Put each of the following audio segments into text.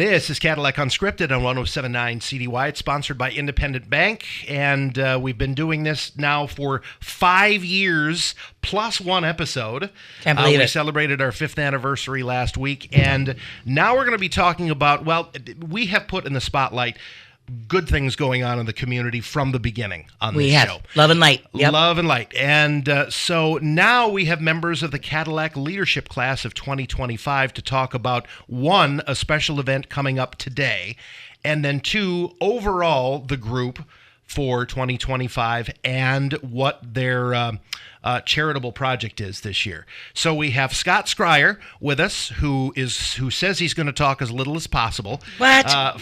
This is Cadillac Unscripted on 107.9 CDY. It's sponsored by Independent Bank, and we've been doing this now for 5 years plus one episode. Can't believe we it. celebrated our 5th anniversary last week, and now we're going to be talking about, well, we have put in the spotlight good things going on in the community from the beginning on this show. Love and light. Yep. Love and light. And so now we have members of the Cadillac Leadership Class of 2025 to talk about, one, a special event coming up today, and then two, overall, the group for 2025 and what their charitable project is this year. So we have Scott Schryer with us, who says he's going to talk as little as possible. What?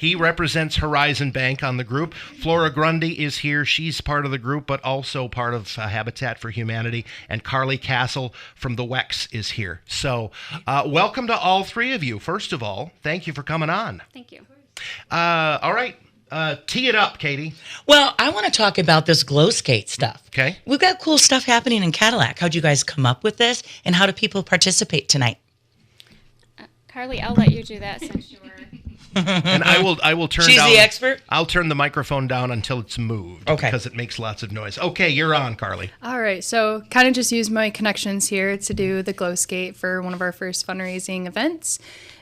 He represents Horizon Bank on the group. Flora Grundy is here. She's part of the group, but also part of Habitat for Humanity. And Carly Castle from the WEX is here. So welcome to all three of you. First of all, thank you for coming on. Thank you. All right. Tee it up, Katie. Well, I want to talk about this glow skate stuff. Okay. We've got cool stuff happening in Cadillac. How'd you guys come up with this, and how do people participate tonight? Carly, I'll let you do that since you were... And I will turn She's down... the expert? I'll turn the microphone down until it's moved. Okay. Because it makes lots of noise. Okay, you're on, Carly. All right, so kind of just use my connections here to do the glow skate for one of our first fundraising events.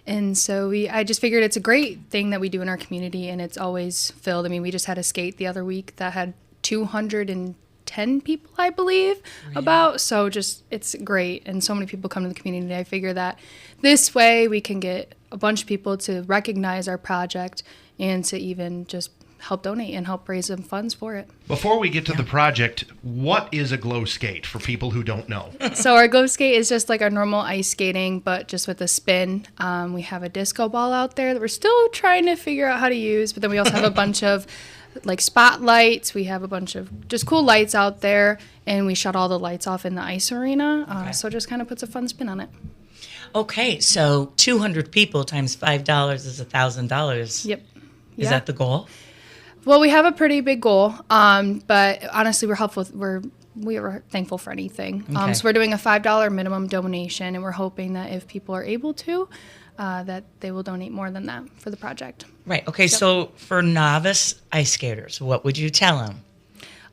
And so I just figured it's a great thing that we do in our community, and it's always filled. I mean, we just had a skate the other week that had 210 people, I believe, about. So just, it's great. And so many people come to the community. I figure that this way we can get a bunch of people to recognize our project and to even just help donate and help raise some funds for it. Before we get to the project, what is a glow skate for people who don't know? So our glow skate is just like our normal ice skating, but just with a spin. We have a disco ball out there that we're still trying to figure out how to use, but then we also have a bunch of like spotlights. We have a bunch of just cool lights out there, and we shut all the lights off in the ice arena. So it just kind of puts a fun spin on it. Okay, so 200 people times $5 is $1,000. Yep. Is that the goal? Well, we have a pretty big goal, but honestly, we're helpful. We are thankful for anything. Okay. So we're doing a $5 minimum donation, and we're hoping that if people are able to, that they will donate more than that for the project. Right. Okay, so for novice ice skaters, what would you tell them?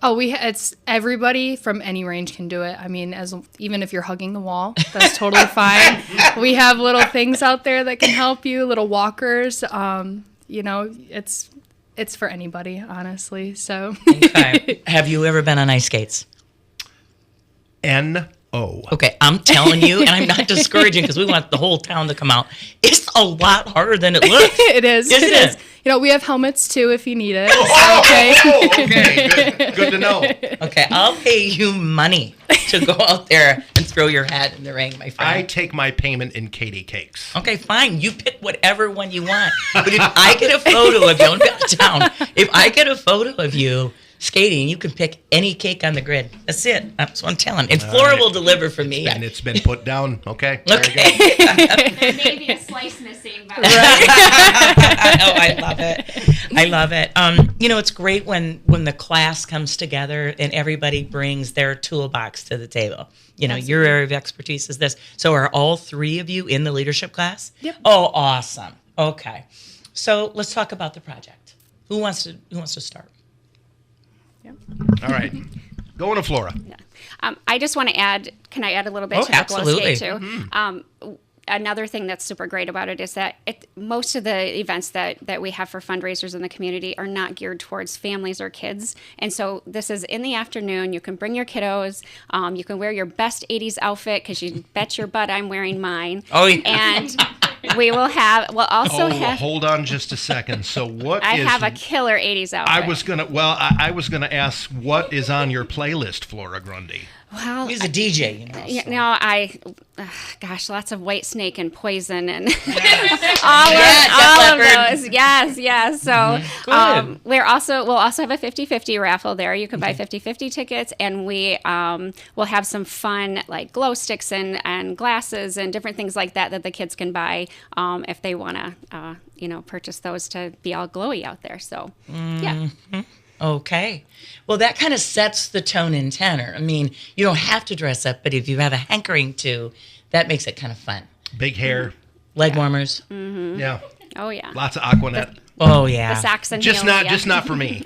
Oh, it's everybody from any range can do it. I mean, even if you're hugging the wall, that's totally fine. We have little things out there that can help you, little walkers. It's for anybody, honestly. So. Okay. Have you ever been on ice skates? N-O. Okay, I'm telling you, and I'm not discouraging because we want the whole town to come out. It's a lot harder than it looks. It is. Isn't it? We have helmets too if you need it. Okay. Good to know. Okay, I'll pay you money to go out there and throw your hat in the ring, my friend. I take my payment in Katie cakes. Okay, fine. You pick whatever one you want. But if I get a photo of you, I'm out of town. If I get a photo of you skating, you can pick any cake on the grid. That's it. That's what I'm telling. And Flora will deliver for me. And it's been put down. Okay. Okay. There may be a slice missing, but... Oh, I love it. I love it. It's great when the class comes together and everybody brings their toolbox to the table. Your area of expertise is this. So are all three of you in the leadership class? Yep. Oh, awesome. Okay. So let's talk about the project. Who wants to start? Yep. All right. Going to Flora. Yeah. I just want to add, can I add a little bit to the glow skate too? Mm-hmm. Another thing that's super great about it is that most of the events that we have for fundraisers in the community are not geared towards families or kids. And so this is in the afternoon. You can bring your kiddos. You can wear your best 80s outfit because you bet your butt I'm wearing mine. Oh, yeah. And we'll also have... Hold on just a second. So I have a killer 80s outfit. I was gonna ask, what is on your playlist, Flora Grundy? Well, he's a DJ, lots of White Snake and Poison and all of those. Yes. So we'll also have a 50-50 raffle there. You can buy 50-50 tickets, and we will have some fun like glow sticks and glasses and different things like that the kids can buy if they want to purchase those to be all glowy out there. So yeah. Okay. Well, that kind of sets the tone and tenor. I mean, you don't have to dress up, but if you have a hankering to, that makes it kind of fun. Big hair. Leg warmers. Yeah. Oh yeah. Lots of Aquanet. Oh yeah. The socks and Just heels, not yeah. just not for me.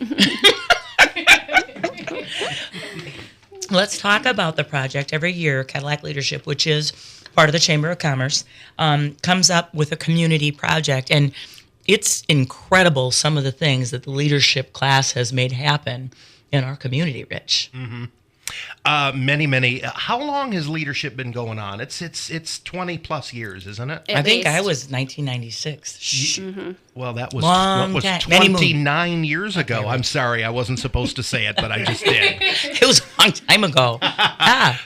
Let's talk about the project. Every year, Cadillac Leadership, which is part of the Chamber of Commerce, comes up with a community project. And it's incredible some of the things that the leadership class has made happen in our community, Rich. Many. How long has leadership been going on? It's 20 plus years, isn't it? I think I was 1996. Well, that was Long what was time. Many 29 years ago. I'm sorry, I wasn't supposed to say it, but I just did. It was a long time ago.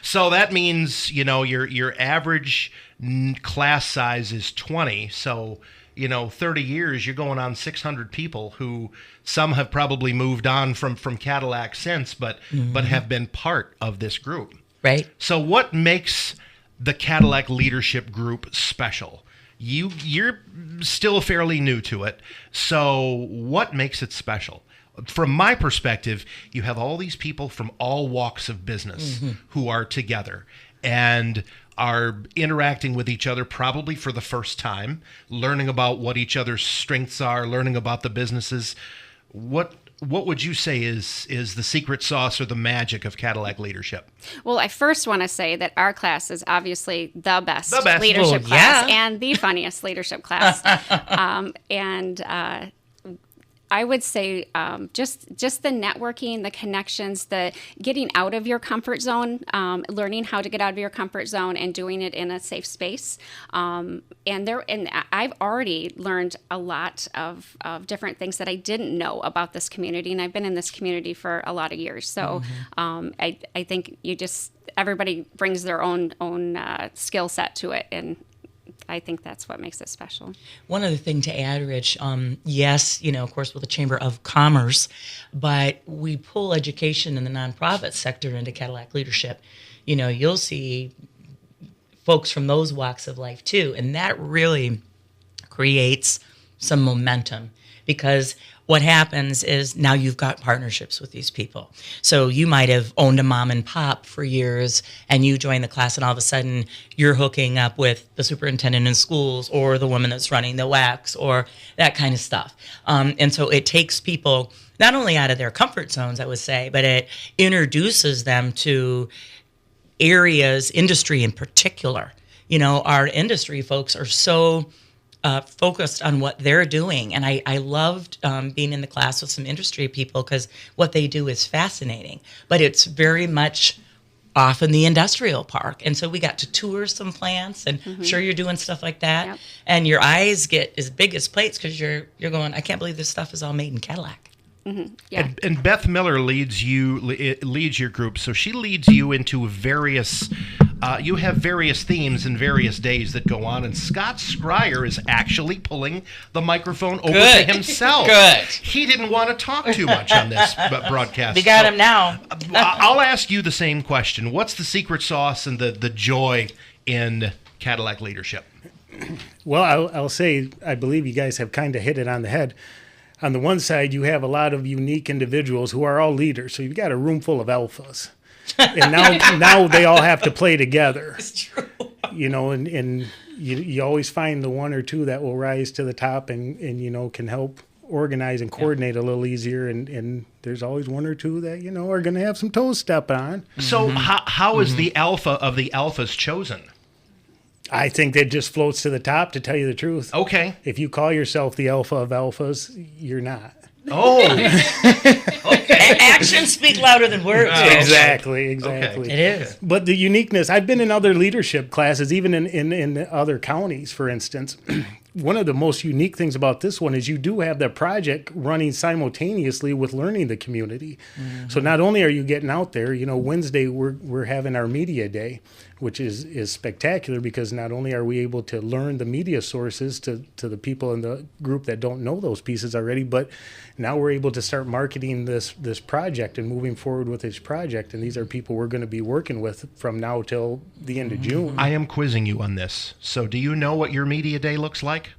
So that means your average class size is 20. So 30 years, you're going on 600 people who some have probably moved on from Cadillac since, but have been part of this group. Right. So what makes the Cadillac Leadership Group special? You're still fairly new to it. So what makes it special? From my perspective, you have all these people from all walks of business who are together and are interacting with each other probably for the first time, learning about what each other's strengths are, learning about the businesses. What would you say is the secret sauce or the magic of Cadillac Leadership? Well, I first want to say that our class is obviously the best leadership Well, class yeah. and the funniest leadership class. I would say just the networking, the connections, the getting out of your comfort zone, learning how to get out of your comfort zone and doing it in a safe space. And I've already learned a lot of different things that I didn't know about this community, and I've been in this community for a lot of years. So I think everybody brings their own skill set to it, and I think that's what makes it special. One other thing to add, Rich, yes, of course, with the Chamber of Commerce, but we pull education in the nonprofit sector into Cadillac Leadership. You'll see folks from those walks of life too, and that really creates some momentum, because what happens is now you've got partnerships with these people. So you might have owned a mom and pop for years, and you join the class, and all of a sudden you're hooking up with the superintendent in schools or the woman that's running the WACs or that kind of stuff. And so it takes people not only out of their comfort zones, I would say, but it introduces them to areas, industry in particular. Our industry folks are so focused on what they're doing. And I loved being in the class with some industry people, because what they do is fascinating, but it's very much off in the industrial park. And so we got to tour some plants, and sure, you're doing stuff like that. Yep. And your eyes get as big as plates, because you're going, I can't believe this stuff is all made in Cadillac. Yeah. And Beth Miller leads your group, so she leads you into various. You have various themes and various days that go on, and Scott Schryer is actually pulling the microphone over to himself. Good. He didn't want to talk too much on this broadcast. We got him now. I'll ask you the same question. What's the secret sauce and the joy in Cadillac Leadership? Well, I'll say I believe you guys have kind of hit it on the head. On the one side, you have a lot of unique individuals who are all leaders. So you've got a room full of alphas. And now they all have to play together. It's true. And you always find the one or two that will rise to the top and can help organize and coordinate a little easier. And there's always one or two that, are going to have some toes step on. So how is the alpha of the alphas chosen? I think that just floats to the top, to tell you the truth. Okay. If you call yourself the alpha of alphas, you're not. Oh. Okay. Actions speak louder than words. Exactly. It is. But the uniqueness, I've been in other leadership classes, even in other counties, for instance. One of the most unique things about this one is you do have the project running simultaneously with learning the community. So not only are you getting out there, Wednesday we're having our media day, which is spectacular, because not only are we able to learn the media sources to the people in the group that don't know those pieces already, but now we're able to start marketing this project and moving forward with this project. And these are people we're going to be working with from now till the end of June. I am quizzing you on this. So do you know what your media day looks like?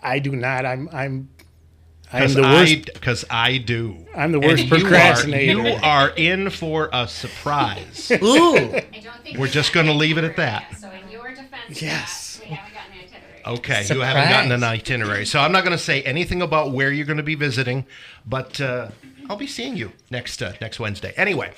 I do not. I'm the worst. Because I do. I'm the worst And procrastinator. You are in for a surprise. Ooh. I don't think We're just going to leave it at that. So in your defense, Yes. we haven't gotten an itinerary. Okay, Surprise. you haven't gotten an itinerary. So I'm not going to say anything about where you're going to be visiting, but I'll be seeing you next Wednesday. Anyway,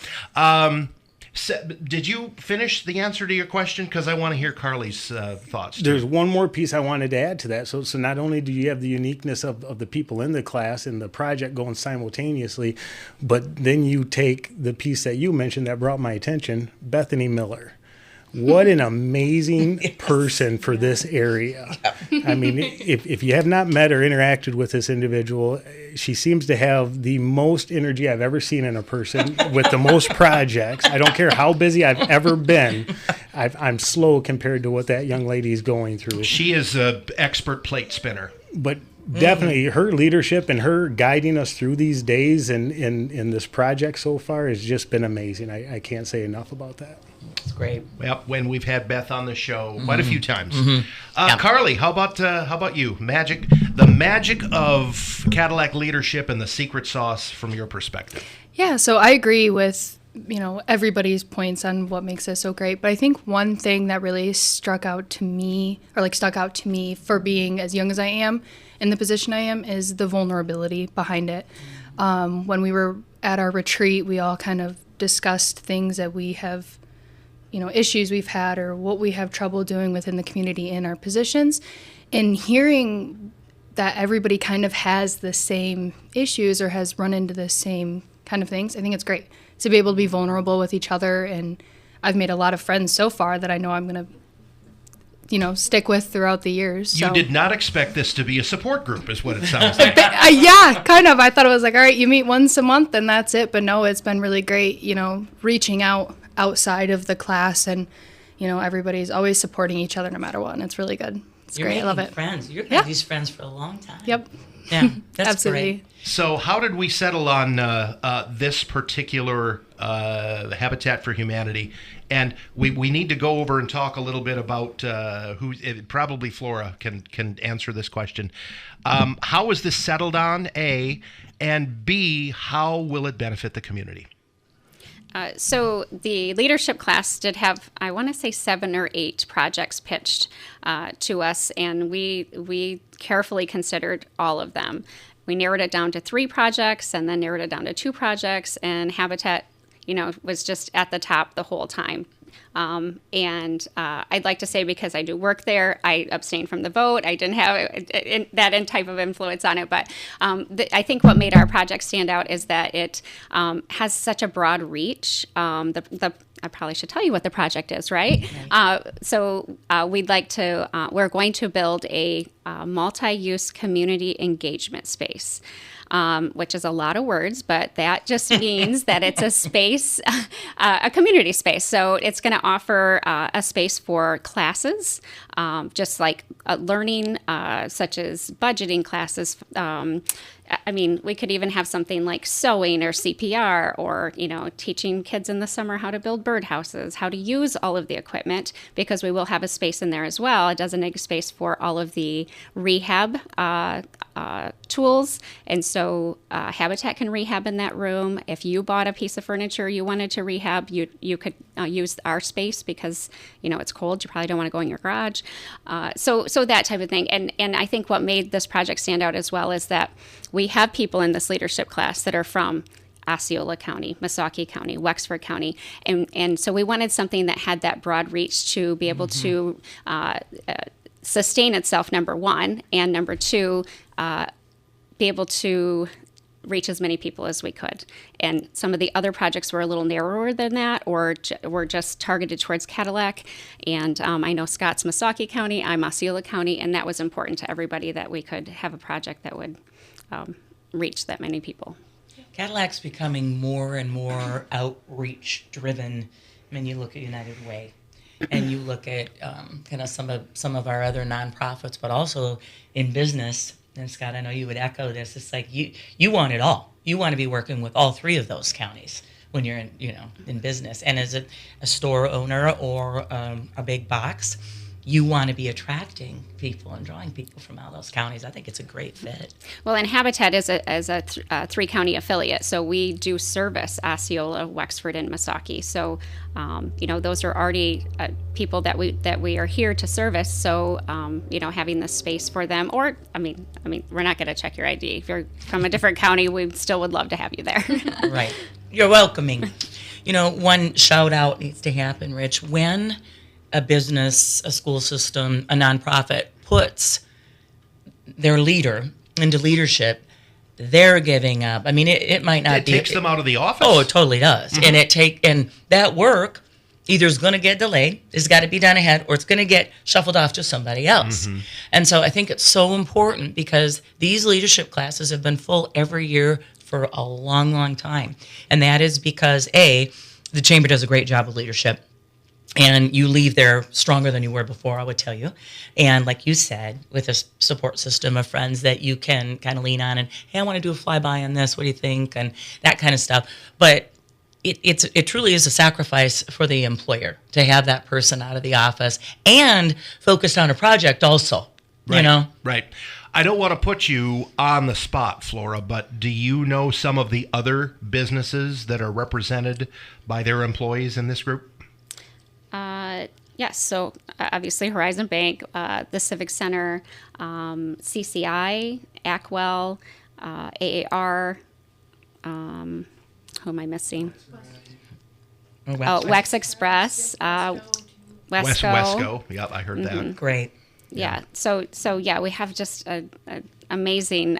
did you finish the answer to your question? Because I want to hear Carly's thoughts. There's one more piece I wanted to add to that. So not only do you have the uniqueness of the people in the class and the project going simultaneously, but then you take the piece that you mentioned that brought my attention, Bethany Miller. What an amazing person for this area. I mean, if you have not met or interacted with this individual, she seems to have the most energy I've ever seen in a person with the most projects. I don't care how busy I've ever been. I'm slow compared to what that young lady is going through. She is an expert plate spinner. But definitely her leadership and her guiding us through these days and in this project so far has just been amazing. I can't say enough about that. It's great. Well, when we've had Beth on the show quite a few times. Carly, how about you? The magic of Cadillac leadership and the secret sauce from your perspective. Yeah, so I agree with, everybody's points on what makes us so great. But I think one thing that really stuck out to me for being as young as I am in the position I am is the vulnerability behind it. When we were at our retreat, we all kind of discussed things that we have, issues we've had or what we have trouble doing within the community in our positions. And hearing that everybody kind of has the same issues or has run into the same kind of things, I think it's great to be able to be vulnerable with each other. And I've made a lot of friends so far that I know I'm going to, stick with throughout the years. You did not expect this to be a support group, is what it sounds like. Yeah, kind of. I thought it was like, all right, you meet once a month and that's it. But no, it's been really great, reaching out outside of the class and, everybody's always supporting each other no matter what. And it's really good. It's great. I love it. Friends. You're going to have these friends for a long time. Yep. Yeah, that's absolutely. Great. So how did we settle on this particular Habitat for Humanity? And we need to go over and talk a little bit about probably Flora can answer this question. How was this settled on, A, and B, how will it benefit the community? So the leadership class did have, I want to say 7 or 8 projects pitched to us, and we carefully considered all of them. We narrowed it down to 3 projects and then narrowed it down to 2 projects, and Habitat, was just at the top the whole time. I'd like to say, because I do work there, I abstained from the vote. I didn't have that type of influence on it. But I think what made our project stand out is that it has such a broad reach. I probably should tell you what the project is, right? We're going to build a multi-use community engagement space. Which is a lot of words, but that just means that it's a space, a community space. So it's going to offer a space for classes, just like learning, such as budgeting classes. We could even have something like sewing or CPR or, teaching kids in the summer how to build birdhouses, how to use all of the equipment, because we will have a space in there as well, a designated space for all of the rehab tools. And so Habitat can rehab in that room. If you bought a piece of furniture you wanted to rehab, you could use our space because, it's cold. You probably don't want to go in your garage. So that type of thing. And I think what made this project stand out as well is that we have people in this leadership class that are from Osceola County, Missaukee County, Wexford County. And so we wanted something that had that broad reach to be able to sustain itself, number one, and number two, be able to reach as many people as we could. And some of the other projects were a little narrower than that, or were just targeted towards Cadillac. And I know Scott's Missaukee County, I'm Osceola County, and that was important to everybody that we could have a project that would reach that many people. Cadillac's becoming more and more outreach driven. You look at United Way, and you look at kind of some of our other nonprofits, but also in business. And Scott, I know you would echo this. It's like you want it all. You want to be working with all 3 of those counties when you're in business. And as a store owner or a big box, you want to be attracting people and drawing people from all those counties. I think it's a great fit. Well, and Habitat is a 3-county affiliate, so we do service Osceola, Wexford, and Missaukee. So, those are already people that we are here to service. So, having the space for them, or I mean, we're not going to check your ID. If you're from a different county, we still would love to have you there. Right. You're welcoming. One shout out needs to happen, Rich. When a business, a school system, a nonprofit puts their leader into leadership, they're giving up. I mean, it might not be. It takes them out of the office. Oh, it totally does. Mm-hmm. And that work either is going to get delayed, it's got to be done ahead, or it's going to get shuffled off to somebody else. Mm-hmm. And so I think it's so important because these leadership classes have been full every year for a long, long time. And that is because, A, the chamber does a great job of leadership. And you leave there stronger than you were before, I would tell you. And like you said, with a support system of friends that you can kind of lean on and, hey, I want to do a flyby on this. What do you think? And that kind of stuff. But it truly is a sacrifice for the employer to have that person out of the office and focused on a project also, Right. Right. I don't want to put you on the spot, Flora, but do you know some of the other businesses that are represented by their employees in this group? Yes, so obviously Horizon Bank, the Civic Center, CCI, Ackwell, AAR, who am I missing? Wex Express, Wesco. Yep, I heard that. Great. Yeah. So yeah, we have just an amazing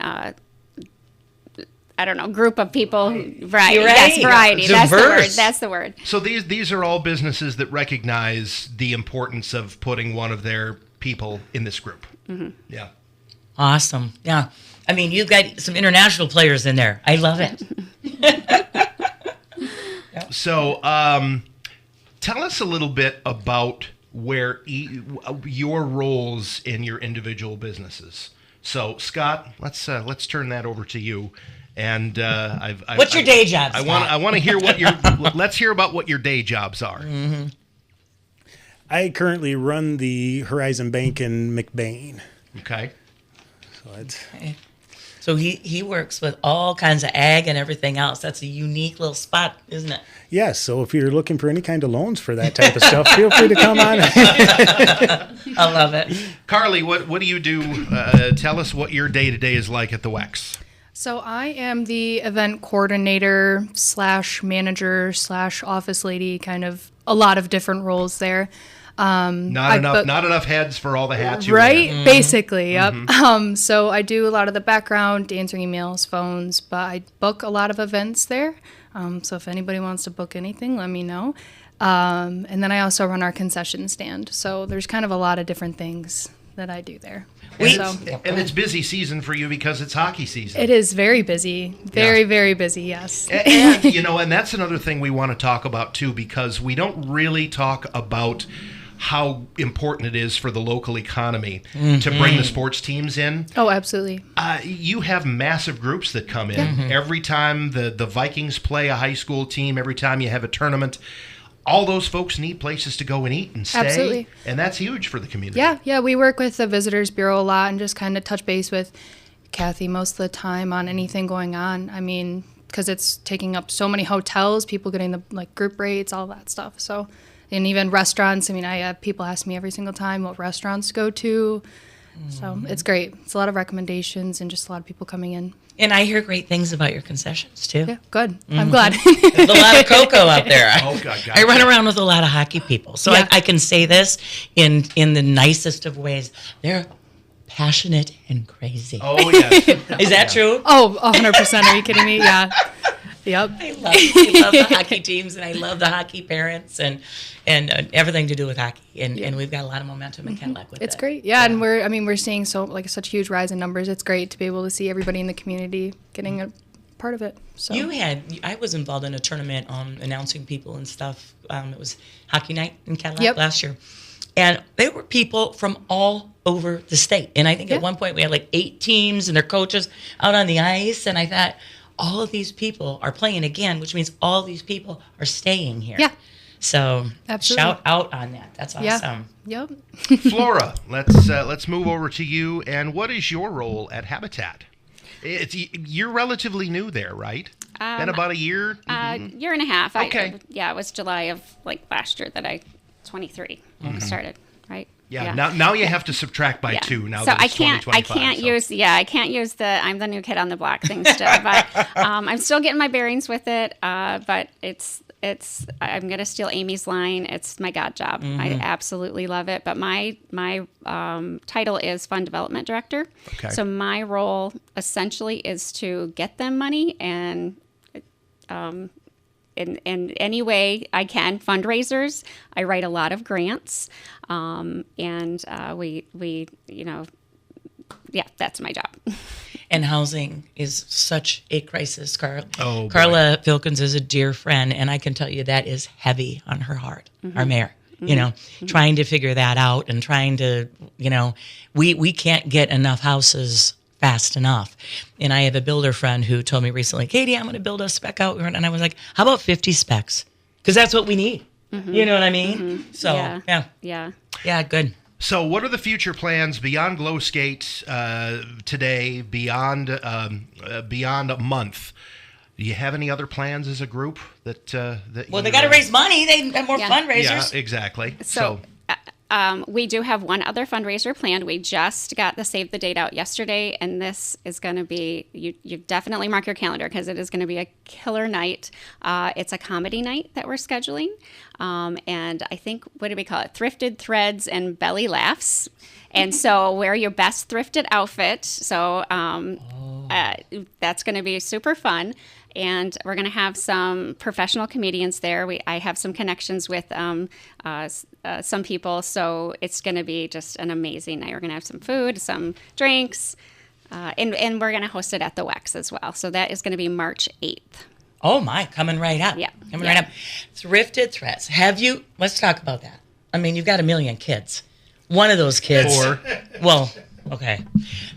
group of people. Variety. Right. Yes, variety. Diverse. That's the word. So these are all businesses that recognize the importance of putting one of their people in this group. Mm-hmm. Yeah. Awesome. Yeah. I mean, you've got some international players in there. I love it. So tell us a little bit about where your roles in your individual businesses. So Scott, let's turn that over to you. And what's your day job? I want to hear what let's hear about what your day jobs are. Mm-hmm. I currently run the Horizon Bank in McBain. Okay. So he works with all kinds of ag and everything else. That's a unique little spot, isn't it? Yes. So if you're looking for any kind of loans for that type of stuff, feel free to come on. I love it. Carly, what do you do? Tell us what your day-to-day is like at the WEX. So I am the event coordinator / manager / office lady, kind of a lot of different roles there. Not enough heads for all the hats you right? wear. Basically, yep. Mm-hmm. So I do a lot of the background, answering emails, phones, but I book a lot of events there. So if anybody wants to book anything, let me know. And then I also run our concession stand. So there's kind of a lot of different things that I do there. And it's busy season for you because it's hockey season. It is very busy. Very busy, yes. And and that's another thing we want to talk about too, because we don't really talk about how important it is for the local economy to bring the sports teams in. Oh, absolutely. You have massive groups that come in. Mm-hmm. Every time the Vikings play a high school team, every time you have a tournament, all those folks need places to go and eat and stay. Absolutely. And that's huge for the community. Yeah. We work with the Visitors Bureau a lot and just kind of touch base with Kathy most of the time on anything going on. I mean, because it's taking up so many hotels, people getting the group rates, all that stuff. So, and even restaurants. I mean, I have people ask me every single time what restaurants to go to. So it's great. It's a lot of recommendations and just a lot of people coming in. And I hear great things about your concessions, too. Yeah, good. I'm glad. There's a lot of cocoa out there. Oh, God. I run around with a lot of hockey people. So I can say this in the nicest of ways. They're passionate and crazy. Oh, yes. Is that true? Oh, 100%. Are you kidding me? Yeah. Yep. I love the hockey teams, and I love the hockey parents and everything to do with hockey. And we've got a lot of momentum in Cadillac with it. It's great. Yeah, and we're seeing such a huge rise in numbers. It's great to be able to see everybody in the community getting a part of it. So I was involved in a tournament announcing people and stuff. It was hockey night in Cadillac last year. And there were people from all over the state. And I think at one point we had 8 teams and their coaches out on the ice. And I thought, all of these people are playing again, which means all these people are staying here. Yeah. So Absolutely. shout out on that. That's awesome. Yeah. Yep. Flora, let's move over to you. And what is your role at Habitat? You're relatively new there, right? Been about a year? Year and a half. Okay. It was July of last year that 23 when we started, right? Yeah. Now you have to subtract by 2. Now so that I it's can't 2025, I can't use the I'm the new kid on the block thing still, but I'm still getting my bearings with it. But it's I'm gonna steal Amy's line. It's my god job. I absolutely love it. But my title is Fund Development Director. Okay. So my role essentially is to get them money and in any way I can, fundraisers. I write a lot of grants, and we that's my job. And housing is such a crisis, Carla. Oh, boy. Carla Filkins is a dear friend, and I can tell you that is heavy on her heart, our mayor. Trying to figure that out and trying to, we can't get enough houses fast enough. And I have a builder friend who told me recently, Katie, I'm going to build a spec out. And I was like, how about 50 specs? Because that's what we need. You know what I mean? So, yeah, good. So what are the future plans beyond Glow Skate today, beyond a month? Do you have any other plans as a group that Well, they got to raise money. They have more fundraisers. Yeah, exactly. So we do have one other fundraiser planned. We just got the save the date out yesterday, and this is going to be, you definitely mark your calendar because it is going to be a killer night. It's a comedy night that we're scheduling. And I think, what do we call it? Thrifted Threads and Belly Laughs. And so wear your best thrifted outfit. So that's going to be super fun. And we're going to have some professional comedians there. I have some connections with some people, so it's going to be just an amazing night. We're going to have some food, some drinks, and we're going to host it at the WEX as well. So that is going to be March 8th. Oh my, coming right up. Yeah. Coming right up. Thrifted Threads. Let's talk about that. I mean, you've got 1 million kids. One of those kids. 4. Well, okay.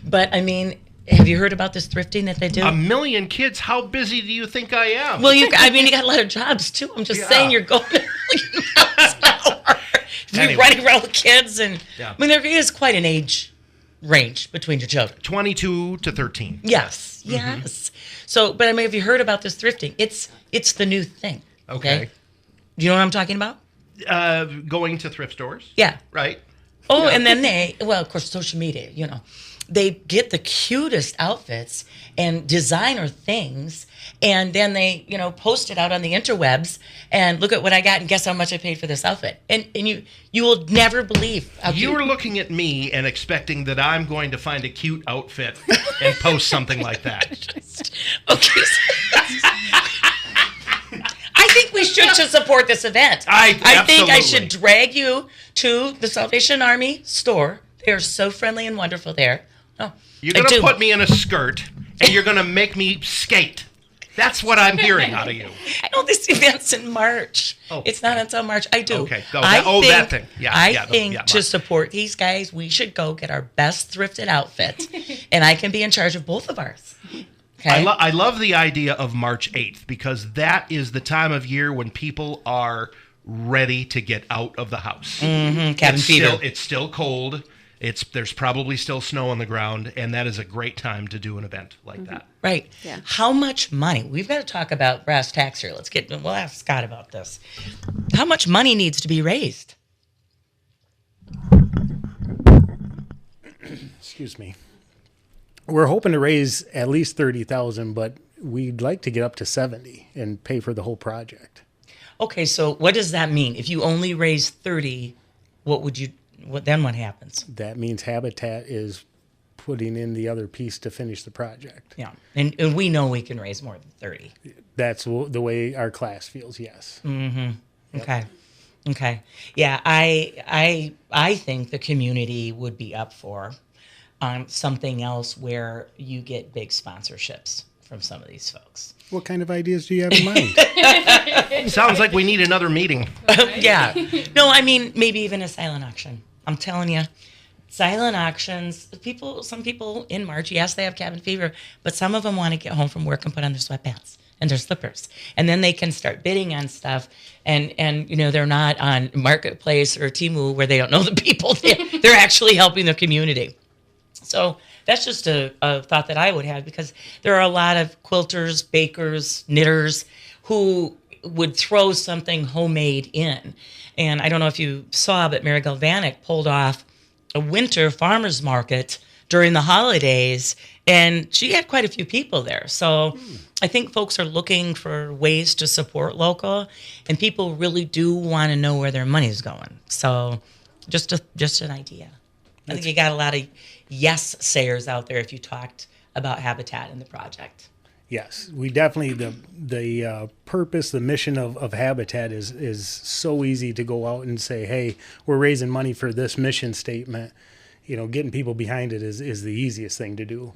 But I mean, have you heard about this thrifting that they do? 1 million kids? How busy do you think I am? Well, you got a lot of jobs too. I'm just saying you're going to 1 million miles an hour. You're running around with kids. And I mean, there is quite an age range between your children. 22 to 13. Yes, yes. So, but I mean, have you heard about this thrifting? It's the new thing. Okay. Do you know what I'm talking about? Going to thrift stores. Yeah. Right. Oh, and then of course, social media, they get the cutest outfits and designer things, and then they, post it out on the interwebs, and look at what I got, and guess how much I paid for this outfit. And you will never believe how You were looking at me and expecting that I'm going to find a cute outfit and post something like that. Okay. I think we should support this event. I think I should drag you to the Salvation Army store. They are so friendly and wonderful there. Oh, you're going to put me in a skirt, and you're going to make me skate. That's what I'm hearing out of you. No, this event's in March. Oh, it's not until March. I do. Okay. That thing. Yeah. I think to support these guys, we should go get our best thrifted outfit, and I can be in charge of both of ours. Okay. I love the idea of March 8th because that is the time of year when people are ready to get out of the house. Cabin fever. It's still cold. There's probably still snow on the ground, and that is a great time to do an event like that. Right. Yeah. How much money? We've got to talk about brass tacks here. We'll ask Scott about this. How much money needs to be raised? Excuse me. We're hoping to raise at least 30,000, but we'd like to get up to 70 and pay for the whole project. Okay, so what does that mean? If you only raise 30, what happens? That means Habitat is putting in the other piece to finish the project. Yeah, and we know we can raise more than 30. That's the way our class feels, yes. Okay. Yeah, I think the community would be up for something else where you get big sponsorships from some of these folks. What kind of ideas do you have in mind? Sounds like we need another meeting. Yeah. No, I mean, maybe even a silent auction. I'm telling you, silent auctions, some people in March, yes, they have cabin fever, but some of them want to get home from work and put on their sweatpants and their slippers. And then they can start bidding on stuff. And they're not on Marketplace or Temu where they don't know the people. They're actually helping the community. So that's just a thought that I would have, because there are a lot of quilters, bakers, knitters who would throw something homemade in. And I don't know if you saw, but Mary Galvanic pulled off a winter farmer's market during the holidays, and she had quite a few people there. So I think folks are looking for ways to support local, and people really do want to know where their money's going. So just an idea. I think you got a lot of yes sayers out there if you talked about Habitat and the project. Yes, we definitely, the purpose, the mission of Habitat is so easy to go out and say, hey, we're raising money for this mission statement. Getting people behind it is the easiest thing to do.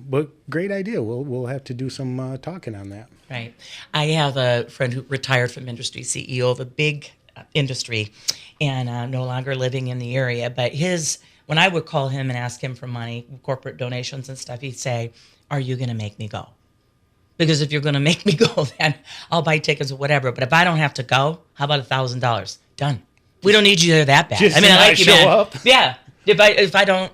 But great idea. We'll have to do some talking on that. Right. I have a friend who retired from industry, CEO of a big industry, and no longer living in the area. But when I would call him and ask him for money, corporate donations and stuff, he'd say, are you going to make me go? Because if you're going to make me go, then I'll buy tickets or whatever. But if I don't have to go, how about $1,000? Done. We don't need you there that bad. Just I like you, man. Up. Yeah. If I don't,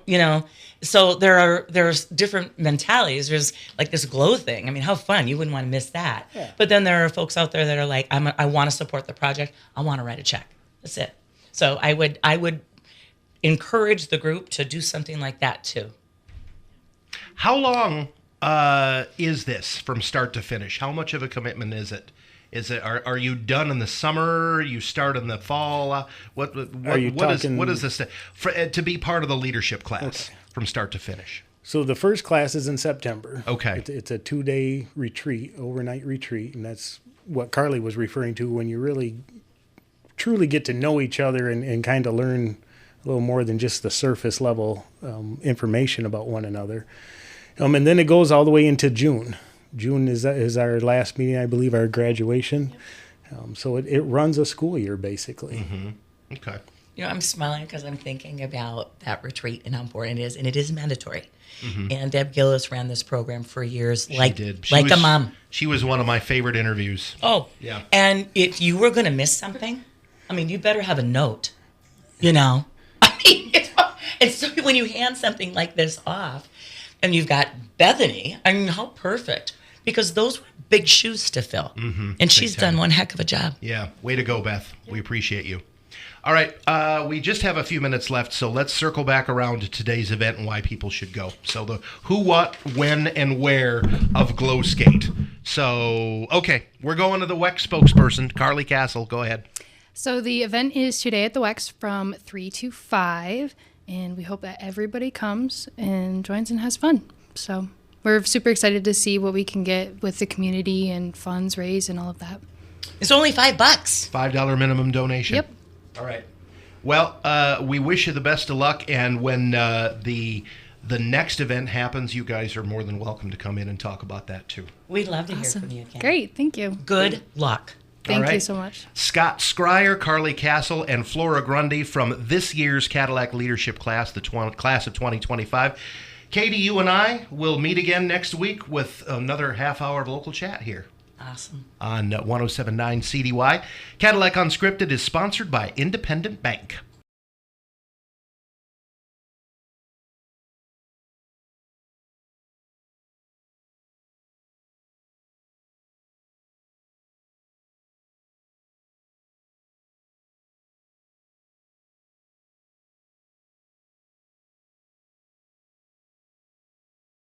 So there's different mentalities. There's like this glow thing. I mean, how fun. You wouldn't want to miss that. Yeah. But then there are folks out there that are like, I want to support the project. I want to write a check. That's it. So I would encourage the group to do something like that too. How long is this from start to finish? How much of a commitment is it? Are you done in the summer? You start in the fall? What is this to be part of the leadership class from start to finish? So the first class is in September. Okay. It's a 2-day retreat, overnight retreat, and that's what Carly was referring to when you really truly get to know each other and kind of learn a little more than just the surface level information about one another. And then it goes all the way into June. June is our last meeting, I believe, our graduation. So it runs a school year, basically. Mm-hmm. Okay. I'm smiling because I'm thinking about that retreat and how important it is, and it is mandatory. Mm-hmm. And Deb Gillis ran this program for years, a mom. She was one of my favorite interviews. Oh, yeah. And if you were going to miss something, you better have a note, And so when you hand something like this off, and you've got Bethany, how perfect. Because those were big shoes to fill. Mm-hmm. And she's done one heck of a job. Yeah. Way to go, Beth. We appreciate you. All right. We just have a few minutes left, so let's circle back around to today's event and why people should go. So the who, what, when, and where of Glow Skate. So, okay. We're going to the WEX spokesperson, Carly Castle. Go ahead. So the event is today at the WEX from 3 to 5. And we hope that everybody comes and joins and has fun. So we're super excited to see what we can get with the community and funds raised and all of that. It's only $5. $5 minimum donation. Yep. All right. Well, we wish you the best of luck. And when the next event happens, you guys are more than welcome to come in and talk about that too. We'd love to hear from you again. Great. Thank you. Good luck. Thank you so much. Scott Schryer, Carly Castle, and Flora Grundy from this year's Cadillac Leadership Class, the class of 2025. Katie, you and I will meet again next week with another half hour of local chat here. Awesome. On 107.9 CDY. Cadillac Unscripted is sponsored by Independent Bank.